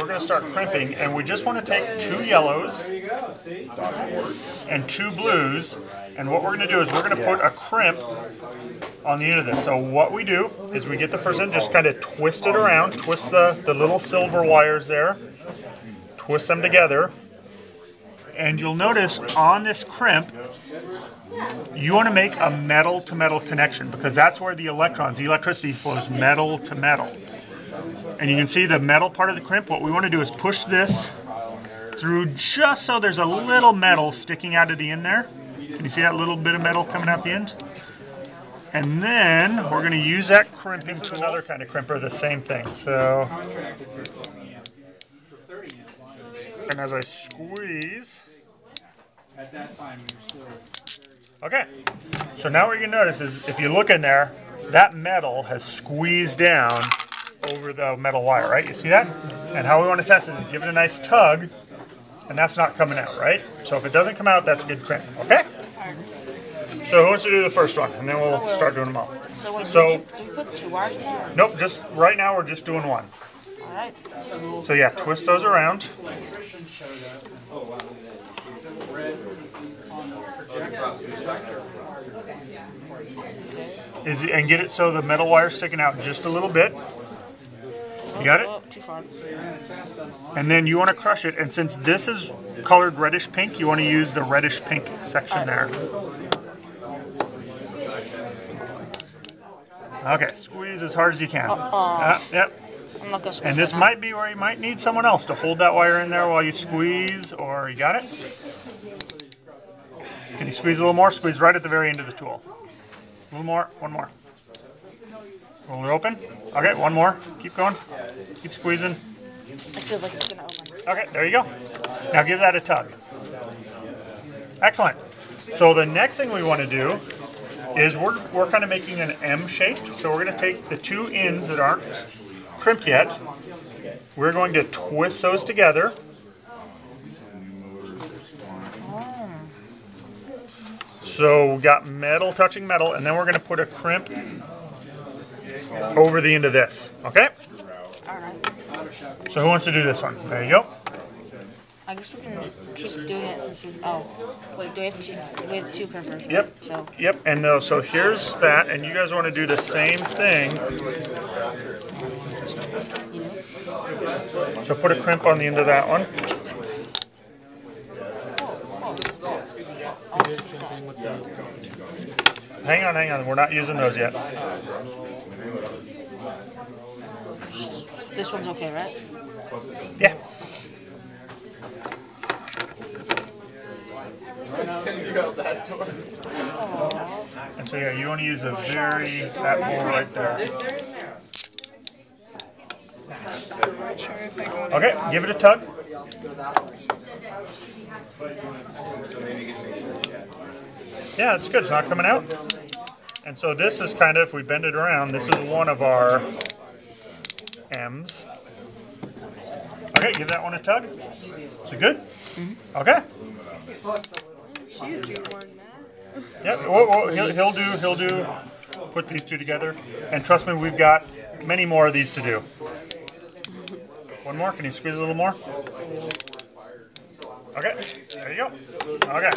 we're going to start crimping, and we just want to take 2 yellows and 2 blues, and what we're going to do is we're going to put a crimp on the end of this. So what we do is we get the first end, just kind of twist it around, twist the little silver wires there, twist them together, and you'll notice on this crimp, you want to make a metal to metal connection because that's where the electrons, the electricity flows metal to metal. And you can see the metal part of the crimp. What we want to do is push this through just so there's a little metal sticking out of the end there. Can you see that little bit of metal coming out the end? And then we're going to use that crimping to another kind of crimper, the same thing. So, and as I squeeze, okay, so now what you're going to notice is if you look in there, that metal has squeezed down over the metal wire, right? You see that? And how we want to test it is give it a nice tug, and that's not coming out, right? So if it doesn't come out, that's good crimp, okay? So who wants to do the first one? And then we'll start doing them all. So, wait, so do you put 2 wires in there? Nope, just right now we're just doing 1. Alright. So yeah, twist those around. And get it so the metal wire's sticking out just a little bit. You got it? Oh, too far. And then you want to crush it, and since this is colored reddish pink, you want to use the reddish pink section there. Okay, squeeze as hard as you can. Yep. I'm not gonna and this might be where you might need someone else to hold that wire in there while you squeeze, or you got it? Can you squeeze a little more? Squeeze right at the very end of the tool. A little more, 1 more. Roll it open. Okay, 1 more. Keep going. Keep squeezing. It feels like it's gonna open. Okay, there you go. Now give that a tug. Excellent. So the next thing we want to do is we're kind of making an M shape. So we're going to take the 2 ends that aren't crimped yet. We're going to twist those together. So we got metal touching metal, and then we're going to put a crimp over the end of this. Okay? Alright. So who wants to do this one? There you go. I guess we can keep doing it since we... Oh, wait, do we have 2? We have 2 crimpers. Yep. So. Yep. And so here's that, and you guys want to do the same thing. So put a crimp on the end of that one. Hang on. We're not using those yet. This one's okay, right? Yeah. And so yeah, you want to use that hole right there. Okay, give it a tug. Yeah, it's good. It's not coming out. And so this is kind of, if we bend it around, this is one of our M's. Okay, give that one a tug. Is it good? Mm-hmm. Okay. Yeah, he'll do. Put these 2 together, and trust me, we've got many more of these to do. 1 more. Can you squeeze a little more? Okay. There you go. Okay.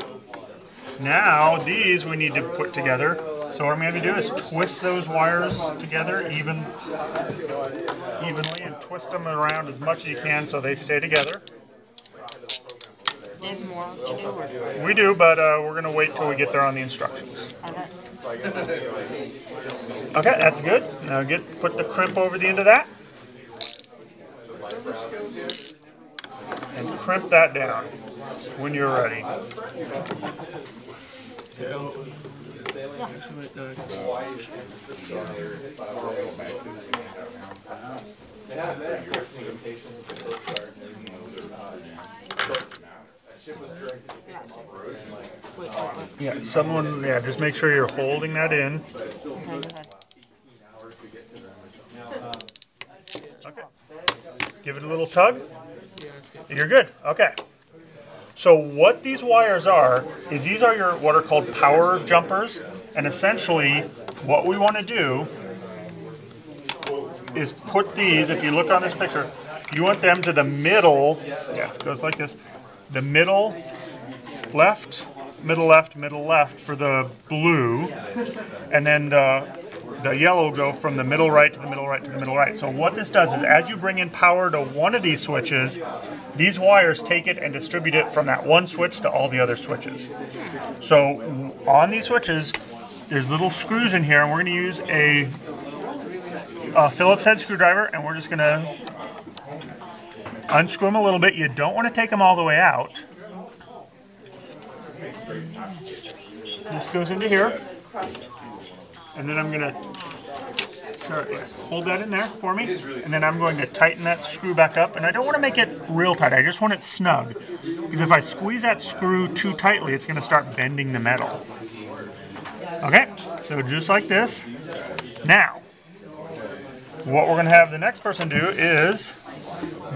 Now these we need to put together. So what I'm going to do is twist those wires together evenly, and twist them around as much as you can so they stay together. There's more to do. We do, but we're going to wait till we get there on the instructions. Okay, that's good. Now put the crimp over the end of that. And crimp that down when you're ready. Yeah, just make sure you're holding that in. Okay. Give it a little tug. You're good. Okay. So what these wires are, is these are your what are called power jumpers, and essentially what we want to do is put these, if you look on this picture, you want them to the middle. Yeah, it goes like this. The middle left, middle left, middle left for the blue, and then the yellow go from the middle right to the middle right to the middle right. So what this does is as you bring in power to one of these switches, these wires take it and distribute it from that one switch to all the other switches. So on these switches, there's little screws in here, and we're going to use a Phillips head screwdriver, and we're just going to unscrew them a little bit. You don't want to take them all the way out. This goes into here, and then I'm going to hold that in there for me, and then I'm going to tighten that screw back up, and I don't want to make it real tight, I just want it snug, because if I squeeze that screw too tightly, it's going to start bending the metal. Okay, so just like this. Now, what we're going to have the next person do is,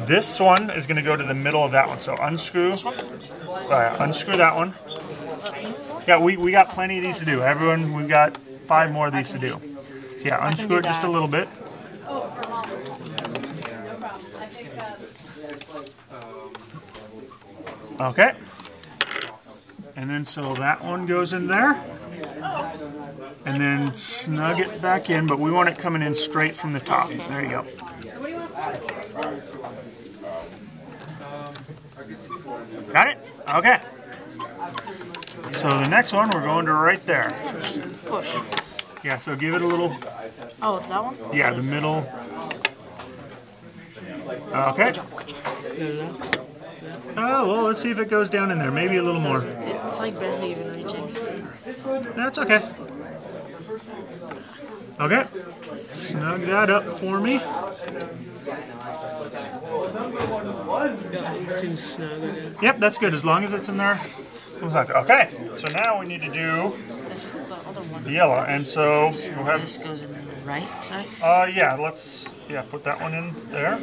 this one is going to go to the middle of that one, so unscrew that one. Yeah, we got plenty of these to do. Everyone, we've got 5 more of these to do. So yeah, unscrew it just a little bit. Okay. And then so that one goes in there. And then snug it back in, but we want it coming in straight from the top. There you go. Got it? Okay. So the next one, we're going to right there. Push. Yeah, so give it a little... Oh, it's that one? Yeah, the middle. Okay. Oh, well, let's see if it goes down in there. Maybe a little more. It's like barely even reaching. That's okay. Okay. Snug that up for me. Seems snug again. Yep, that's good. As long as it's in there. Okay, so now we need to do the yellow. And so we'll have... This goes in the right side? Yeah, let's put that one in there.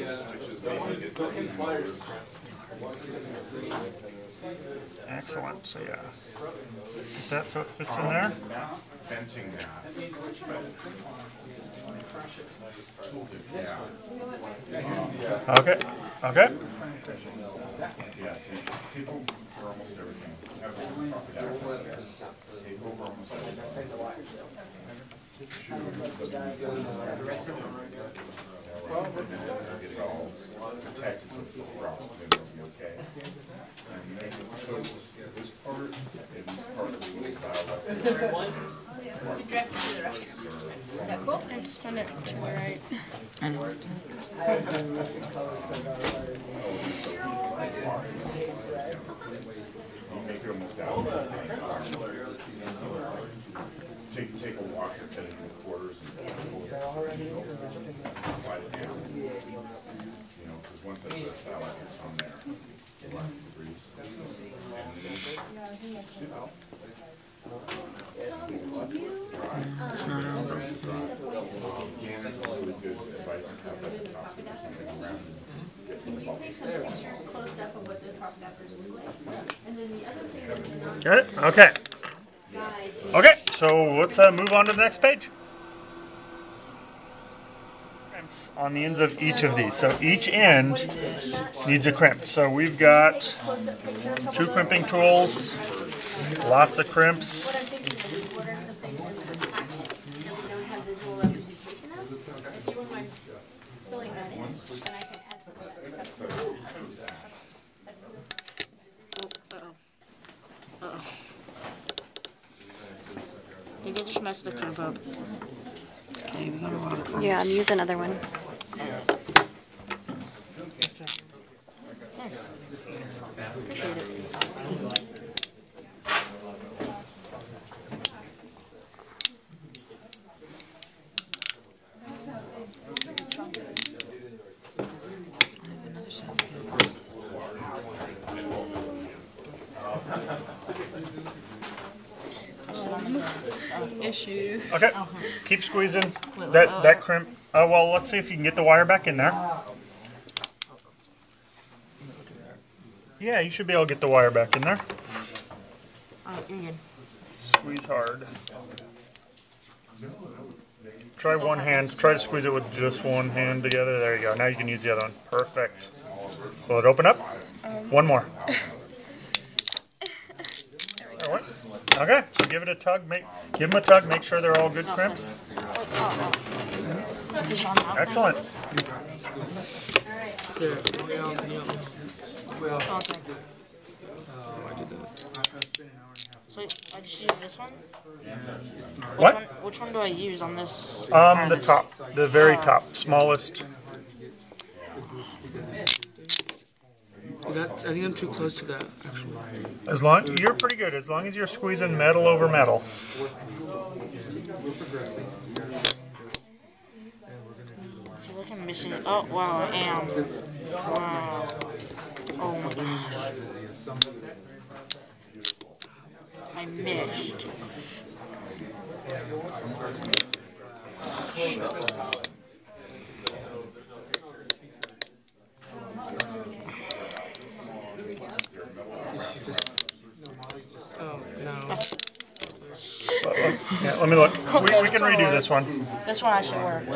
Excellent. So yeah, get that so it fits in there. Okay. Okay. I just want it to the right. I know. Take a washer, cut it into quarters, and slide it down. You know, because once that electric's on there, it lines the grease. It's not on both. Got it? Okay. Okay, so let's move on to the next page. Crimps on the ends of each of these. So each end needs a crimp. So we've got 2 crimping tools, lots of crimps. I think I just messed the crimp up. Okay, we got a lot of crimps. Yeah, I'm using another one. Nice. Appreciate it. Another side. Issue. Okay, keep squeezing that crimp. Well, let's see if you can get the wire back in there. Yeah, you should be able to get the wire back in there. Alright, you're good. Squeeze hard. Try one hand. Try to squeeze it with just one hand together. There you go. Now you can use the other one. Perfect. Will it open up? One more. There went. Okay, so give it a tug. Give them a tug. Make sure they're all good crimps. Excellent. There. Yeah. I did that. So I just use this one? What? Which one do I use on this? The top. The very top. Smallest. I think I'm too close to that, actually. As long you're pretty good. As long as you're squeezing metal over metal. I feel like I'm missing it. Oh, wow, I am. Wow. Oh my gosh. I missed. Oh, no. Yeah, let me look. We can redo this one. This one actually worked.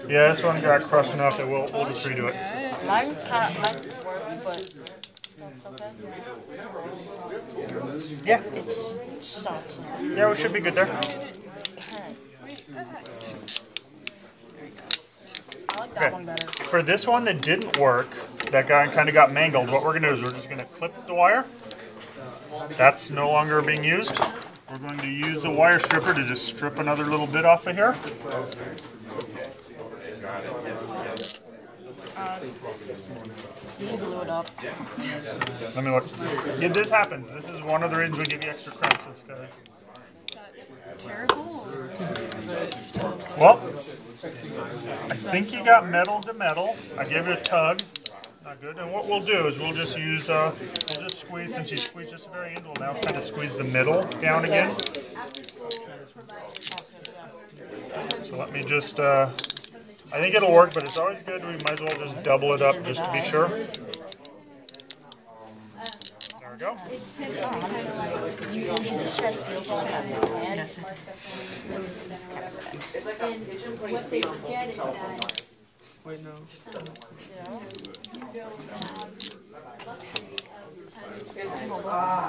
Yeah, this one got crushed enough that we'll just redo it. Mine worked, but it's okay. Yeah. It stopped. Yeah, we should be good there. I like that one better. For this one that didn't work, that guy kind of got mangled, what we're going to do is we're just going to clip the wire. That's no longer being used. We're going to use a wire stripper to just strip another little bit off of here. You blew it up. Let me look. Yeah, this happens. This is one of the reasons we give you extra crimps. This guys. Terrible, or is it still? Well, I think you got metal to metal. I gave it a tug. Not good. And what we'll do is we'll just use, we'll just squeeze, since you squeeze just the very end, we'll now kind of squeeze the middle down again. So let me just, I think it'll work, but it's always good. We might as well just double it up just to be sure. There we go. You just try to steal something out of my head? Yes. Wait, no. Yeah.